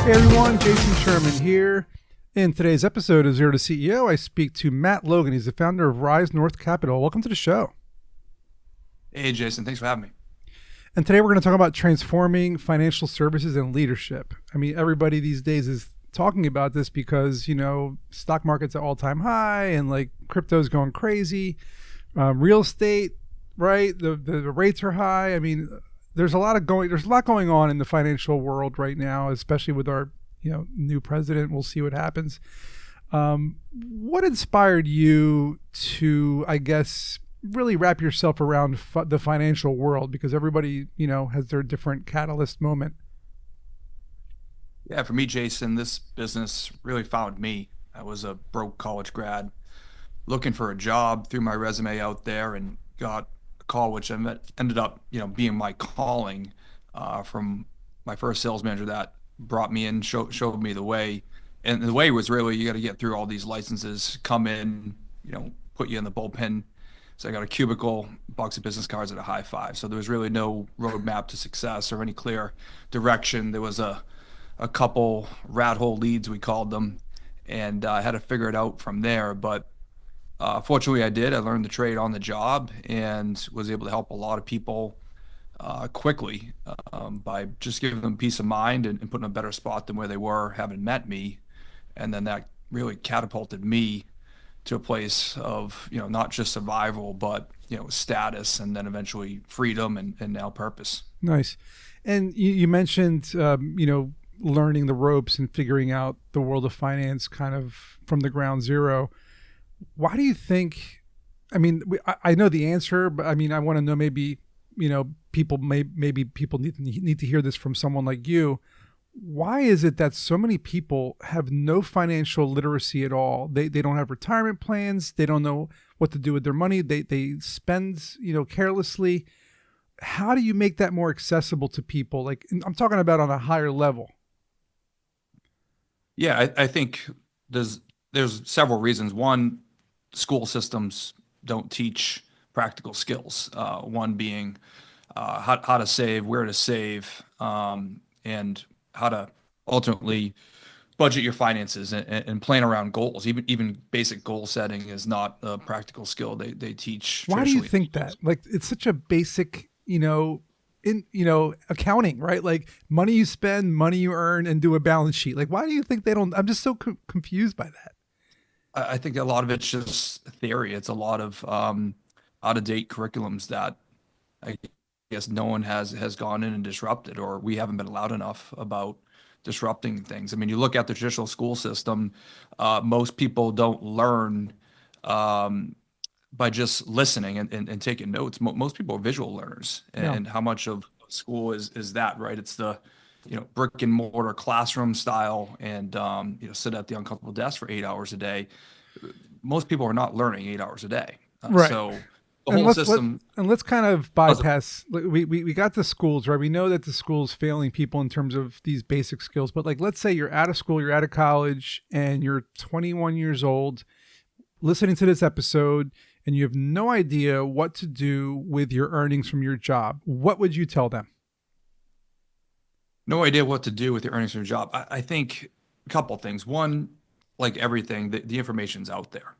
Hey everyone, Jason Sherman here. In today's episode of Zero to CEO, I speak to Matt Logan. He's the founder of Rise North Capital. Welcome to the show. Hey, Jason. Thanks for having me. And today we're going to talk about transforming financial services and leadership. I mean, everybody these days is talking about this because, stock market's at all-time high and like crypto's going crazy. Real estate, right? The rates are high. I mean, there's a lot going on in the financial world right now, especially with our, new president. We'll see what happens. What inspired you to, I guess, really wrap yourself around the financial world? Because everybody, has their different catalyst moment. Yeah, for me, Jason, this business really found me. I was a broke college grad looking for a job, threw my resume out there and got a call, which ended up, being my calling from my first sales manager that brought me in, showed me the way. And the way was really, you got to get through all these licenses, come in, put you in the bullpen. So I got a cubicle, box of business cards, at a high five. So there was really no roadmap to success or any clear direction. There was a couple rat hole leads, we called them, and I had to figure it out from there. But fortunately, I did. I learned the trade on the job and was able to help a lot of people quickly by just giving them peace of mind and putting them in a better spot than where they were having met me. And then that really catapulted me to a place of, not just survival, but, status, and then eventually freedom and now purpose. Nice. And you mentioned, learning the ropes and figuring out the world of finance kind of from the ground zero. Why do you think, I know the answer, but I want to know maybe, people need to hear this from someone like you. Why is it that so many people have no financial literacy at all? They don't have retirement plans. They don't know what to do with their money. They spend, carelessly. How do you make that more accessible to people? Like, I'm talking about on a higher level. Yeah, I think there's several reasons. One, school systems don't teach practical skills. One being how to save, where to save, and how to ultimately budget your finances and plan around goals. Even basic goal setting is not a practical skill they teach. Why do you think that? Like, it's such a basic, accounting, right? Like, money you spend, money you earn, and do a balance sheet. Like, why do you think they don't? I'm just so confused by that. I think a lot of it's just theory. It's a lot of out-of-date curriculums that I guess no one has gone in and disrupted, or we haven't been allowed enough about disrupting things. I mean, you look at the traditional school system, most people don't learn by just listening and taking notes. Most people are visual learners, and how much of school is that, right? It's the, brick and mortar classroom style and, sit at the uncomfortable desk for 8 hours a day. Most people are not learning 8 hours a day. Right. So the whole system. Let's kind of bypass, we got the schools, right? We know that the school's failing people in terms of these basic skills, but like, let's say you're out of school, you're out of college, and you're 21 years old, listening to this episode, and you have no idea what to do with your earnings from your job. What would you tell them? No idea what to do with your earnings from your job. I think a couple of things. One, like everything, the information's out there.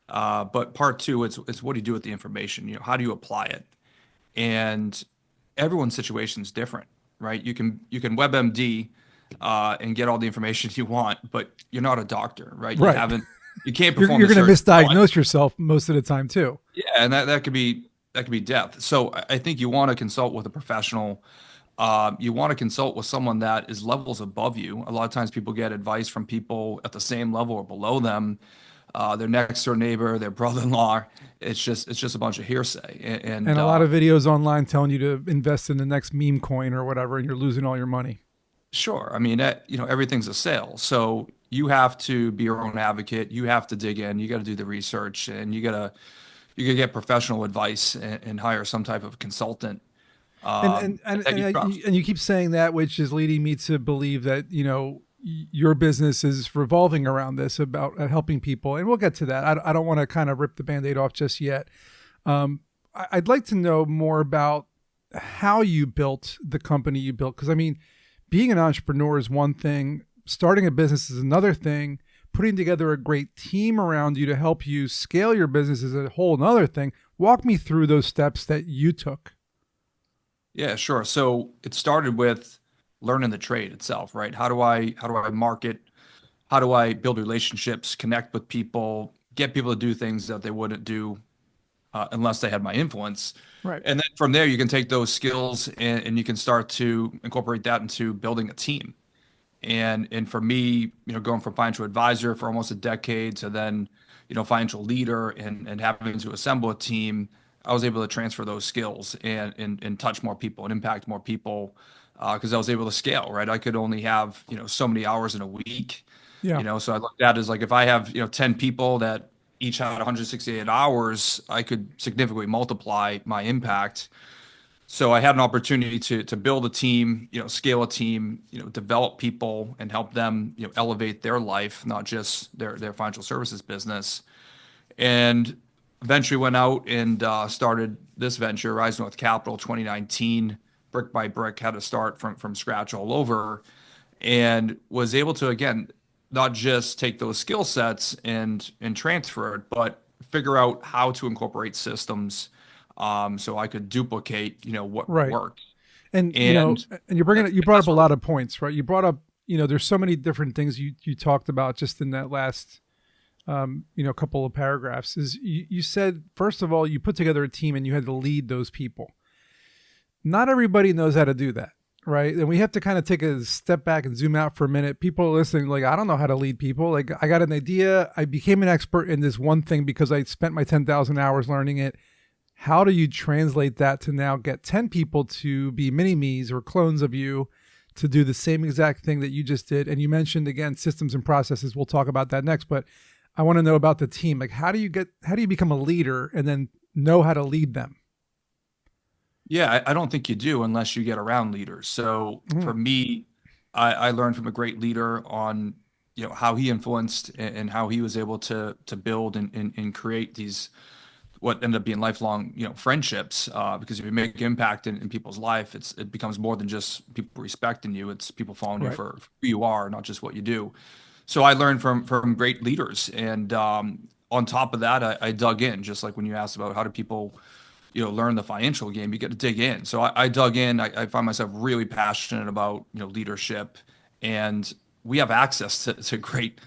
But part two, it's what do you do with the information? How do you apply it? And everyone's situation is different, right? You can WebMD and get all the information you want, but you're not a doctor, right? Right. You can't perform. You're going to misdiagnose yourself most of the time too. Yeah, and that could be death. So I think you want to consult with a professional. You want to consult with someone that is levels above you. A lot of times people get advice from people at the same level or below them, their next door neighbor, their brother-in-law. It's just a bunch of hearsay. And a lot of videos online telling you to invest in the next meme coin or whatever, and you're losing all your money. Sure. I mean, everything's a sale. So you have to be your own advocate. You have to dig in. You got to do the research, and you got to get professional advice and hire some type of consultant. And you keep saying that, which is leading me to believe that, your business is revolving around this, about helping people. And we'll get to that. I don't want to kind of rip the Band-Aid off just yet. I'd like to know more about how you built the company you built. Because, being an entrepreneur is one thing, starting a business is another thing. Putting together a great team around you to help you scale your business is a whole another thing. Walk me through those steps that you took. Yeah, sure. So it started with learning the trade itself, right? How do I market? How do I build relationships, connect with people, get people to do things that they wouldn't do unless they had my influence? Right. And then from there, you can take those skills and you can start to incorporate that into building a team. And for me, going from financial advisor for almost a decade to then, financial leader and having to assemble a team, I was able to transfer those skills and touch more people and impact more people because I was able to scale, right? I could only have, so many hours in a week, Yeah. so I looked at it as like if I have, 10 people that each had 168 hours, I could significantly multiply my impact. So I had an opportunity to build a team, scale a team, develop people and help them, elevate their life, not just their financial services business. And eventually went out and started this venture, Rise North Capital, 2019, brick by brick, had to start from scratch all over, and was able to again not just take those skill sets and transfer it, but figure out how to incorporate systems so I could duplicate, what Right. worked. And And and you're bringing that, it, you brought up that's a what, lot of points, right? You brought up, there's so many different things you talked about just in that last couple of paragraphs. Is you said first of all you put together a team and you had to lead those people. Not everybody knows how to do that, right? And we have to kind of take a step back and zoom out for a minute. People are listening, like, I don't know how to lead people. Like, I got an idea. I became an expert in this one thing because I spent my 10,000 hours learning it. How do you translate that to now get 10 people to be mini me's or clones of you to do the same exact thing that you just did? And you mentioned again systems and processes. We'll talk about that next, but I want to know about the team. Like, how do you become a leader and then know how to lead them? yeah, I don't think you do unless you get around leaders. So Mm, for me, I learned from a great leader on, how he influenced and how he was able to build and create these what ended up being lifelong, friendships. Because if you make impact in people's life, it becomes more than just people respecting you. It's people following you right. for who you are, not just what you do. So I learned from great leaders, and on top of that, I dug in. Just like when you asked about how do people, learn the financial game, you get to dig in. So I dug in. I find myself really passionate about leadership, and we have access to great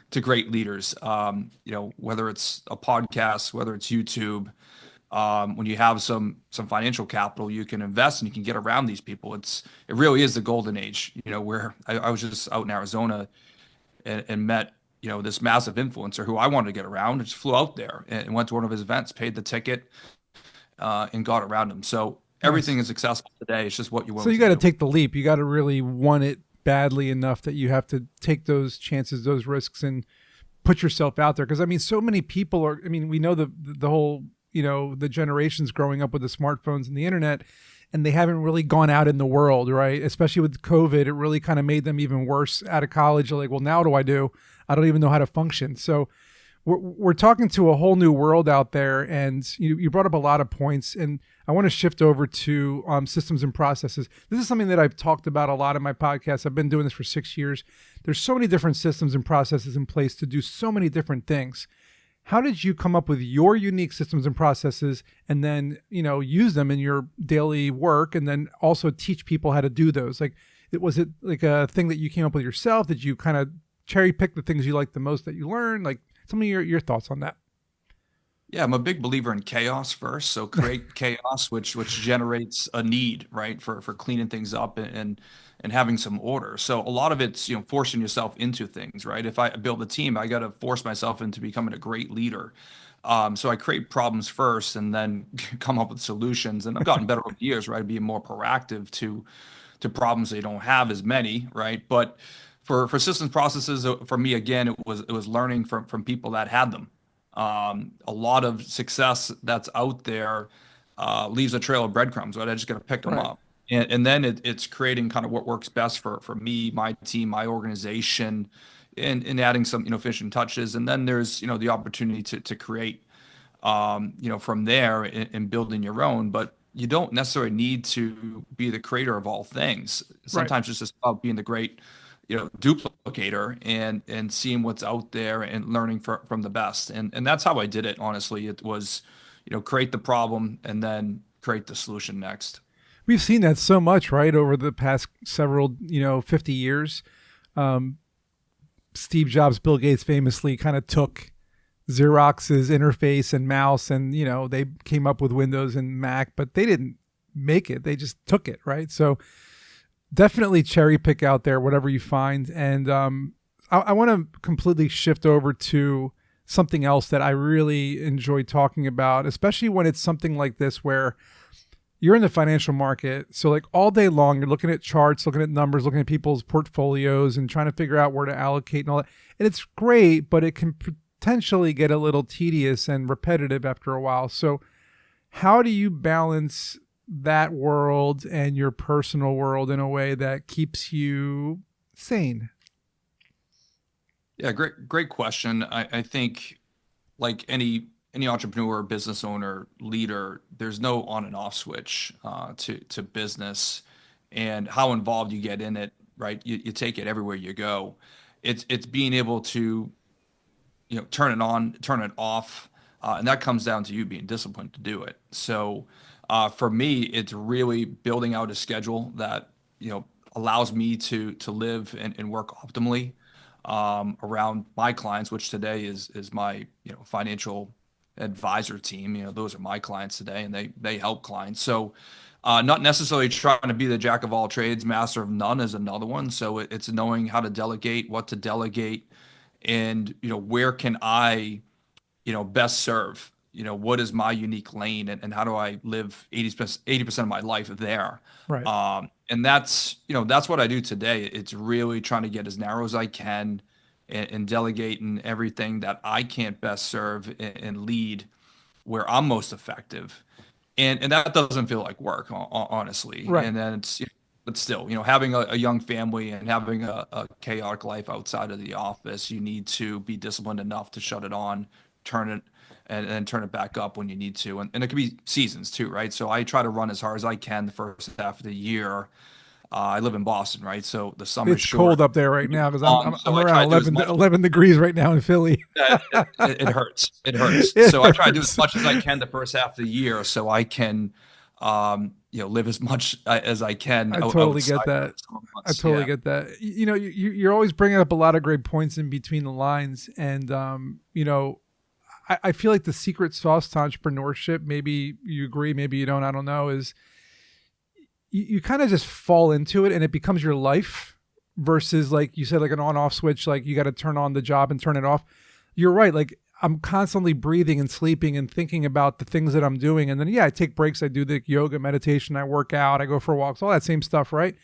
leaders. Whether it's a podcast, whether it's YouTube, when you have some financial capital, you can invest and you can get around these people. It really is the golden age, where I was just out in Arizona and met, this massive influencer who I wanted to get around. I just flew out there and went to one of his events, paid the ticket, and got around him. So Nice. everything is accessible today. It's just what you're So willing you to got to do. take the leap. You got to really want it badly enough that you have to take those chances, those risks, and put yourself out there. Because I mean, so many people are. I mean, we know the whole the generations growing up with the smartphones and the internet, and they haven't really gone out in the world, right? Especially with COVID, it really kind of made them even worse out of college. They're like, well, now what do I do? I don't even know how to function. So we're talking to a whole new world out there, and you brought up a lot of points, and I want to shift over to systems and processes. This is something that I've talked about a lot in my podcast. I've been doing this for 6 years. There's so many different systems and processes in place to do so many different things. How did you come up with your unique systems and processes and then use them in your daily work and then also teach people how to do those? Like, was it like a thing that you came up with yourself? Did you kind of cherry pick the things you like the most that you learned? Like, some of your thoughts on that. Yeah, I'm a big believer in chaos first. So create chaos, which generates a need, right, for cleaning things up and having some order. So a lot of it's forcing yourself into things, right? If I build a team, I got to force myself into becoming a great leader. So I create problems first and then come up with solutions. And I've gotten better over the years, right? Being more proactive to problems they don't have as many, right? But for systems processes, for me again, it was learning from people that had them. A lot of success that's out there leaves a trail of breadcrumbs, right? I just got to pick them Right. up. And then it's creating kind of what works best for me, my team, my organization, and adding some, finishing touches. And then there's, the opportunity to create, from there and building your own. But you don't necessarily need to be the creator of all things. Right. Sometimes it's just about being the great, duplicator and seeing what's out there and learning from the best. And that's how I did it, honestly. It was, create the problem and then create the solution next. We've seen that so much, right, over the past several, 50 years. Um, Steve Jobs, Bill Gates famously kind of took Xerox's interface and mouse, and they came up with Windows and Mac, but they didn't make it. They just took it, right? So definitely cherry pick out there whatever you find. And I want to completely shift over to something else that I really enjoy talking about, especially when it's something like this where you're in the financial market. So like all day long, you're looking at charts, looking at numbers, looking at people's portfolios and trying to figure out where to allocate and all that. And it's great, but it can potentially get a little tedious and repetitive after a while. So how do you balance that world and your personal world in a way that keeps you sane? Yeah, great question. I think like any entrepreneur, business owner, leader, there's no on and off switch to business and how involved you get in it, right? You take it everywhere you go. It's being able to turn it on, turn it off, and that comes down to you being disciplined to do it. So for me, it's really building out a schedule that allows me to live and work optimally around my clients, which today is my financial advisor team. Those are my clients today, and they help clients. So not necessarily trying to be the jack of all trades, master of none is another one. So it's knowing how to delegate, what to delegate, and where can I best serve. What is my unique lane, and how do I live 80% of my life there. Right. And that's what I do today. It's really trying to get as narrow as I can and delegating everything that I can't best serve and lead where I'm most effective. And that doesn't feel like work, honestly. Right. And then but still, having a young family and having a chaotic life outside of the office, you need to be disciplined enough to shut it on, turn it, and then turn it back up when you need to. And it could be seasons too, right? So I try to run as hard as I can the first half of the year. I live in Boston, right? So the summer's It's short, cold up there right now because I'm, I'm, so I'm I around try to do as 11, much. 11 degrees right now in Philly. It hurts. It hurts. It So I try to do as hurts. much as I can the first half of the year, so I can, live as much as I can I totally get outside of that. the summer I months. totally Yeah. get that. You're always bringing up a lot of great points in between the lines. And, I feel like the secret sauce to entrepreneurship, maybe you agree, maybe you don't, I don't know, is you kind of just fall into it and it becomes your life versus like you said, like an on off switch, like you got to turn on the job and turn it off. You're right. Like I'm constantly breathing and sleeping and thinking about the things that I'm doing. And then, yeah, I take breaks. I do the yoga, meditation, I work out, I go for walks, all that same stuff, right?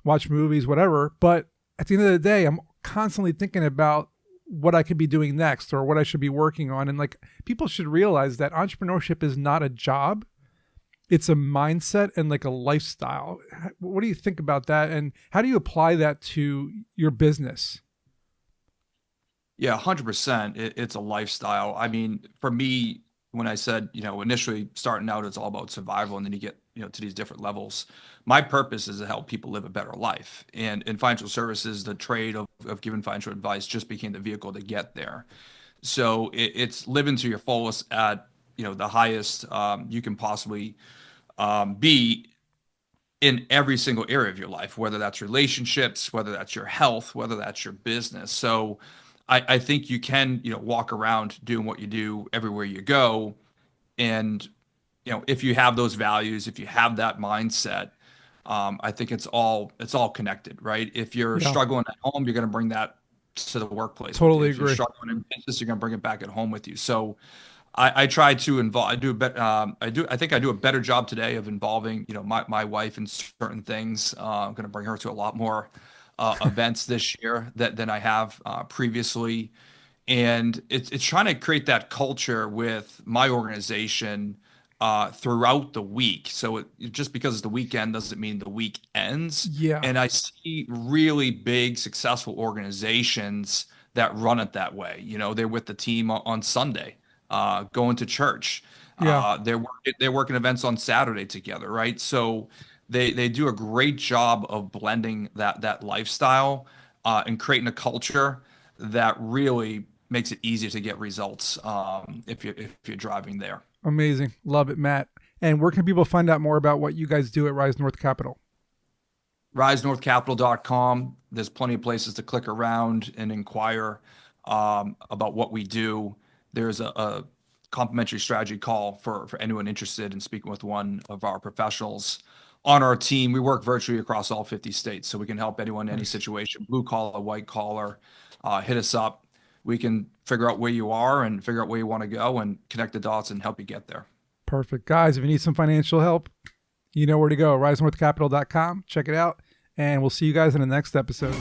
Watch movies, whatever. But at the end of the day, I'm constantly thinking about what I could be doing next or what I should be working on. And like people should realize that entrepreneurship is not a job. It's a mindset and like a lifestyle. What do you think about that? And how do you apply that to your business? Yeah, 100%. It's a lifestyle. I mean, for me, when I said, initially starting out, it's all about survival, and then you get, to these different levels. My purpose is to help people live a better life. And in financial services, the trade of giving financial advice just became the vehicle to get there. So it's living to your fullest at, the highest you can possibly be in every single area of your life, whether that's relationships, whether that's your health, whether that's your business. So I think you can, walk around doing what you do everywhere you go. And, if you have those values, if you have that mindset, I think it's all connected, right? If you're Yeah, struggling at home, you're going to bring that to the workplace with you. totally If you're agree. struggling in business, you're going to bring it back at home with you. So I try to involve. I do a bet. I think I do a better job today of involving, my wife in certain things. I'm going to bring her to a lot more events this year than I have previously, and it's trying to create that culture with my organization throughout the week. So just because it's the weekend doesn't mean the week ends. Yeah, And I see really big, successful organizations that run it that way. They're with the team on Sunday, going to church. yeah, They're working events on Saturday together, right? So they do a great job of blending that lifestyle. and creating a culture that really makes it easy to get results if you're driving there. Amazing. Love it, Matt. And where can people find out more about what you guys do at Rise North Capital? RiseNorthCapital.com. There's plenty of places to click around and inquire about what we do. There's a complimentary strategy call for anyone interested in speaking with one of our professionals on our team. We work virtually across all 50 states, so we can help anyone in any situation, blue collar, white collar. Hit us up. We can figure out where you are and figure out where you want to go and connect the dots and help you get there. Perfect. Guys, if you need some financial help, you know where to go. RiseNorthCapital.com. Check it out. And we'll see you guys in the next episode.